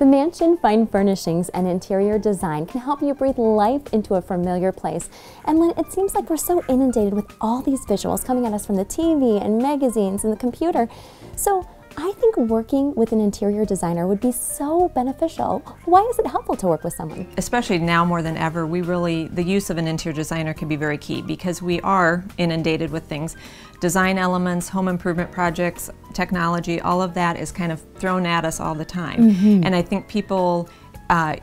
The Mansion Fine Furnishings and interior design can help you breathe life into a familiar place. And Lynn, it seems like we're so inundated with all these visuals coming at us from the TV and magazines and the computer. So I think working with an interior designer would be so beneficial. Why is it helpful to work with someone? Especially now more than ever, the use of an interior designer can be very key because we are inundated with things. Design elements, home improvement projects, technology, all of that is kind of thrown at us all the time. And I think people,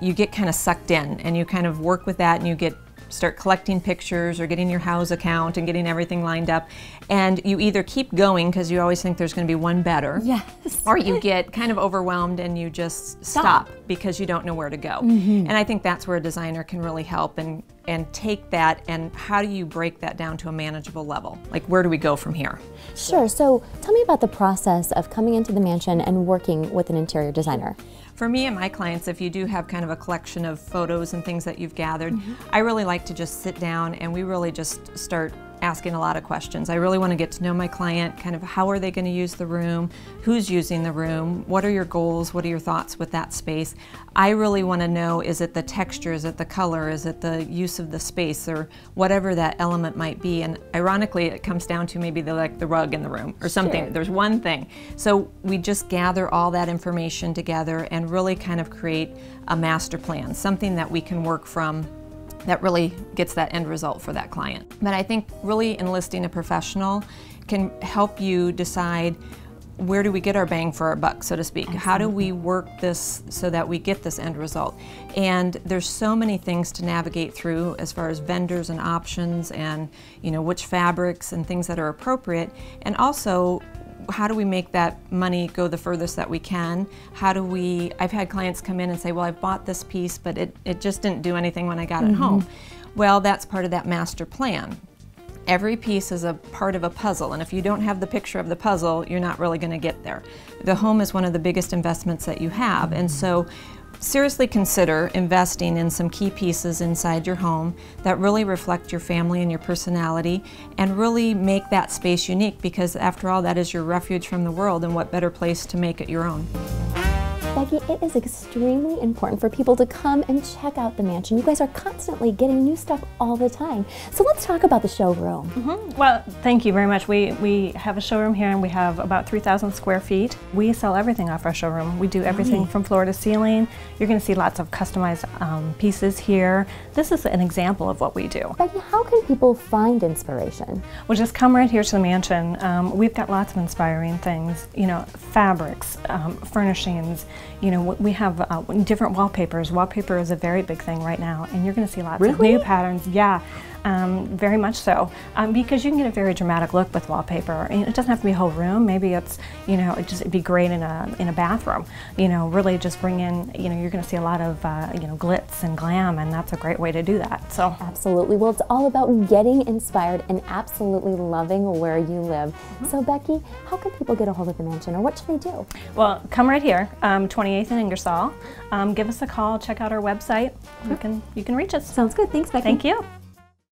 you get kind of sucked in and you kind of work with that and you start collecting pictures or getting your house account and getting everything lined up, and you either keep going because you always think there's going to be one better, or you get kind of overwhelmed and you just stop because you don't know where to go. And I think that's where a designer can really help and take that, and how do you break that down to a manageable level? Like, where do we go from here? Sure, so tell me about the process of coming into the mansion and working with an interior designer. For me and my clients, if you do have kind of a collection of photos and things that you've gathered, I really like to just sit down and we really just start asking a lot of questions. I really want to get to know my client, kind of how are they going to use the room, who's using the room, what are your goals, what are your thoughts with that space. I really want to know, is it the texture, is it the color, is it the use of the space, or whatever that element might be. And ironically, it comes down to maybe the rug in the room or something. There's one thing. So we just gather all that information together and really kind of create a master plan, something that we can work from that really gets that end result for that client. But I think really enlisting a professional can help you decide, where do we get our bang for our buck, so to speak? Absolutely. How do we work this so that we get this end result? And there's so many things to navigate through as far as vendors and options and which fabrics and things that are appropriate, and also how do we make that money go the furthest that we can? I've had clients come in and say, well, I bought this piece, but it just didn't do anything when I got it home. Well, that's part of that master plan. Every piece is a part of a puzzle, and if you don't have the picture of the puzzle, you're not really going to get there. The home is one of the biggest investments that you have, and so seriously consider investing in some key pieces inside your home that really reflect your family and your personality and really make that space unique, because after all, that is your refuge from the world, and what better place to make it your own. Becky, it is extremely important for people to come and check out the mansion. You guys are constantly getting new stuff all the time. So let's talk about the showroom. Well, thank you very much. We have a showroom here and we have about 3,000 square feet. We sell everything off our showroom. We do everything from floor to ceiling. You're going to see lots of customized pieces here. This is an example of what we do. Becky, how can people find inspiration? Well, just come right here to the mansion. We've got lots of inspiring things, fabrics, furnishings. We have different wallpapers. Wallpaper is a very big thing right now, and you're going to see lots of new patterns. Yeah, very much so, because you can get a very dramatic look with wallpaper. And it doesn't have to be a whole room. Maybe it's, it'd be great in a bathroom. Really just bring in, you're going to see a lot of, glitz and glam, and that's a great way to do that. So absolutely. Well, it's all about getting inspired and absolutely loving where you live. So Becky, how can people get a hold of the mansion, or what should they do? Well, come right here, 28th and Ingersoll. Give us a call. Check out our website. You can reach us. Sounds good. Thanks, Becky. Thank you.